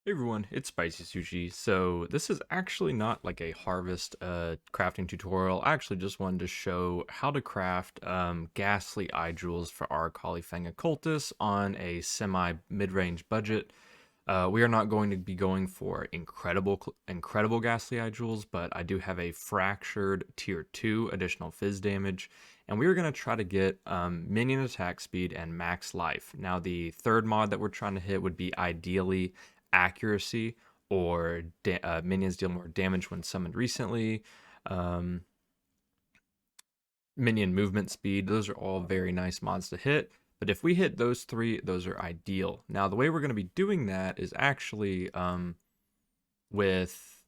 Hey everyone, it's Spicy Sushi. So this is actually not like a harvest crafting tutorial. I actually just wanted to show how to craft Ghastly eye jewels for Arakaali Fang Occultus on a semi mid-range budget. We are not going to be going for incredible Ghastly eye jewels, but I do have a fractured tier 2 additional fizz damage, and we are going to try to get minion attack speed and max life. Now the third mod that we're trying to hit would be ideally accuracy, or minions deal more damage when summoned recently. Um, Minion movement speed, those are all very nice mods to hit. But if we hit those three, those are ideal. Now, the way we're going to be doing that is actually with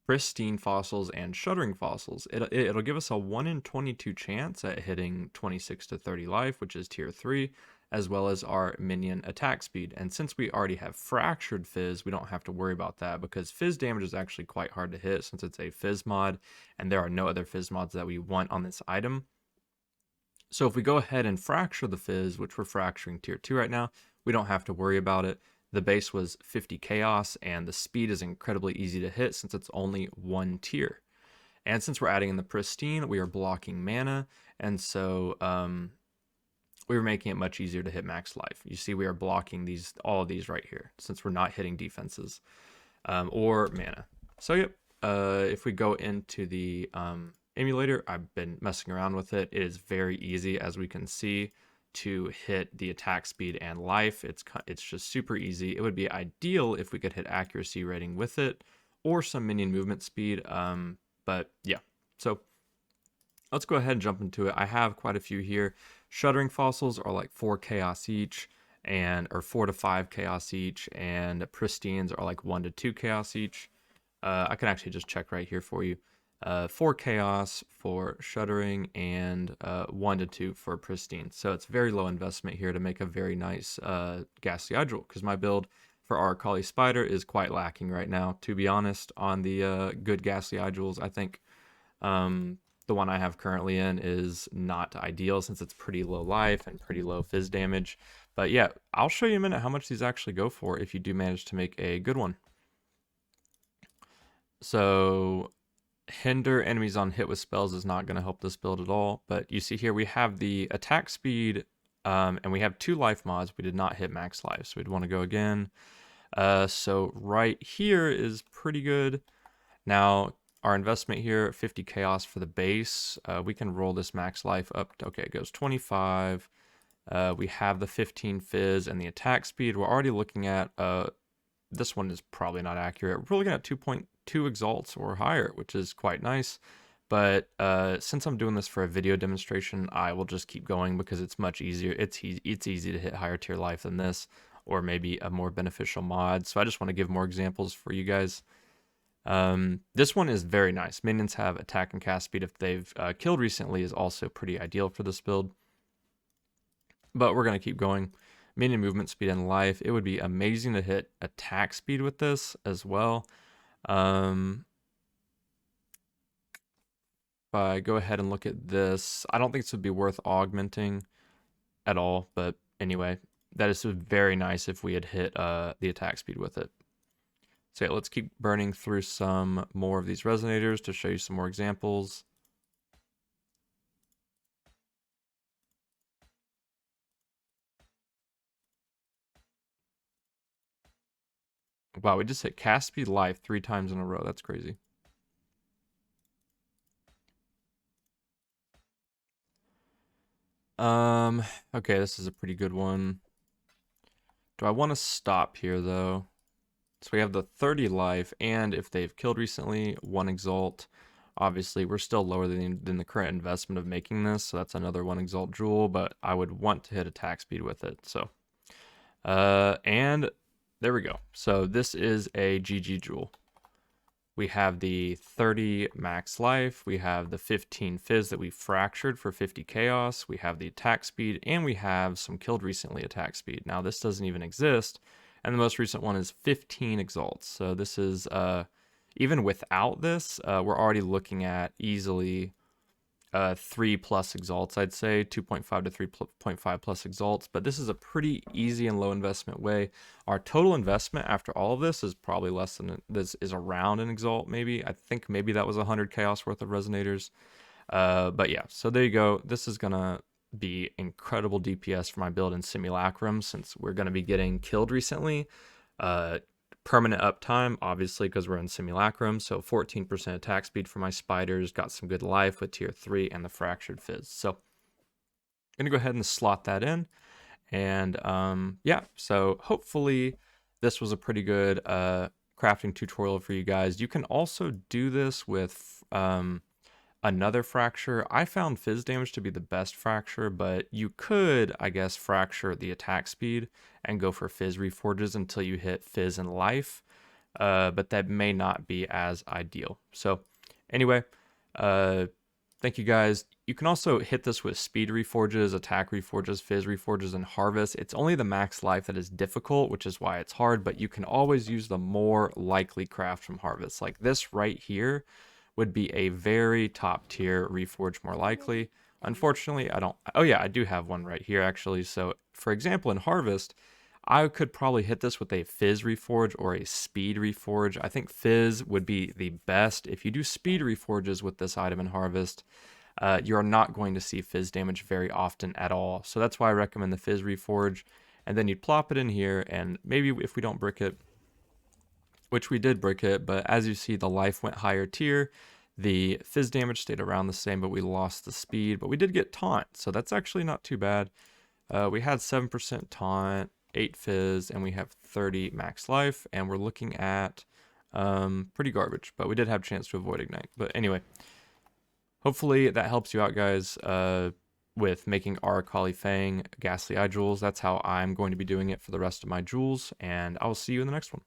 pristine fossils and shuddering fossils. It'll give us a 1 in 22 chance at hitting 26 to 30 life, which is tier 3, as well as our minion attack speed. And since we already have fractured fizz, we don't have to worry about that because fizz damage is actually quite hard to hit since it's a fizz mod, and there are no other fizz mods that we want on this item. So if we go ahead and fracture the fizz, which we're fracturing tier 2 right now, we don't have to worry about it. The base was 50 chaos, and the speed is incredibly easy to hit since it's only one tier. And since we're adding in the pristine, we are blocking mana, and so we were making it much easier to hit max life. You see we are blocking all of these right here since we're not hitting defenses or mana. So yep, if we go into the emulator, I've been messing around with it. It is very easy, as we can see, to hit the attack speed and life. It's just super easy. It would be ideal if we could hit accuracy rating with it or some minion movement speed. But yeah, so let's go ahead and jump into it. I have quite a few here. Shuddering fossils are like 4 chaos each, or 4 to 5 chaos each, and pristines are like 1 to 2 chaos each. I can actually just check right here for you. 4 chaos for shuddering, and 1 to 2 for pristine. So it's very low investment here to make a very nice Ghastly eye jewel, because my build for Arakaali Spider is quite lacking right now, to be honest, on the good Ghastly eye jewels. I think the one I have currently in is not ideal since it's pretty low life and pretty low fizz damage. But yeah, I'll show you in a minute how much these actually go for if you do manage to make a good one. So hinder enemies on hit with spells is not going to help this build at all. But you see here we have the attack speed, and we have 2 life mods. We did not hit max life, so we'd want to go again. So right here is pretty good. Now, our investment here, 50 chaos for the base. We can roll this max life up. Okay, it goes 25. We have the 15 fizz and the attack speed. We're already looking at, this one is probably not accurate. We're looking at 2.2 exalts or higher, which is quite nice. But since I'm doing this for a video demonstration, I will just keep going because it's much easier. It's easy to hit higher tier life than this, or maybe a more beneficial mod. So I just want to give more examples for you guys. This one is very nice. Minions have attack and cast speed if they've killed recently is also pretty ideal for this build. But we're going to keep going. Minion movement speed and life. It would be amazing to hit attack speed with this as well. If I go ahead and look at this, I don't think this would be worth augmenting at all. But anyway, that is very nice if we had hit the attack speed with it. So yeah, let's keep burning through some more of these resonators to show you some more examples. Wow, we just hit cast speed life 3 times in a row. That's crazy. Okay, this is a pretty good one. Do I want to stop here though? So we have the 30 life, and if they've killed recently, 1 exalt. Obviously, we're still lower than the current investment of making this, so that's another 1 exalt jewel, but I would want to hit attack speed with it. So, and there we go. So this is a GG jewel. We have the 30 max life, we have the 15 fizz that we fractured for 50 chaos, we have the attack speed, and we have some killed recently attack speed. Now this doesn't even exist, and the most recent one is 15 exalts. So this is, even without this, we're already looking at easily 3 plus exalts, I'd say 2.5 to 3.5 plus exalts, but this is a pretty easy and low investment way. Our total investment after all of this is probably less than this, is around an exalt. Maybe I think maybe that was 100 chaos worth of resonators. But yeah, so there you go. This is gonna be incredible DPS for my build in Simulacrum, since we're gonna be getting killed recently. Permanent uptime, obviously, because we're in Simulacrum. So 14% attack speed for my spiders. Got some good life with tier 3 and the Fractured Fizz. So I'm going to go ahead and slot that in. And yeah, so hopefully this was a pretty good crafting tutorial for you guys. You can also do this with another fracture. I found fizz damage to be the best fracture, but you could, I guess, fracture the attack speed and go for fizz reforges until you hit fizz and life, but that may not be as ideal. So anyway, thank you guys. You can also hit this with speed reforges, attack reforges, fizz reforges, and harvest. It's only the max life that is difficult, which is why it's hard, but you can always use the more likely craft from harvest. Like this right here would be a very top tier reforge more likely. Unfortunately, I don't. Oh yeah, I do have one right here actually. So for example, in harvest, I could probably hit this with a fizz reforge or a speed reforge. I think fizz would be the best. If you do speed reforges with this item in harvest, you're not going to see fizz damage very often at all. So that's why I recommend the fizz reforge. And then you'd plop it in here, and maybe if we don't brick it, which we did brick it, but as you see, the life went higher tier. The fizz damage stayed around the same, but we lost the speed. But we did get taunt, so that's actually not too bad. We had 7% taunt, 8 fizz, and we have 30 max life, and we're looking at pretty garbage, but we did have a chance to avoid ignite. But anyway, hopefully that helps you out, guys, with making Arakaali Fang Ghastly Eye Jewels. That's how I'm going to be doing it for the rest of my jewels, and I will see you in the next one.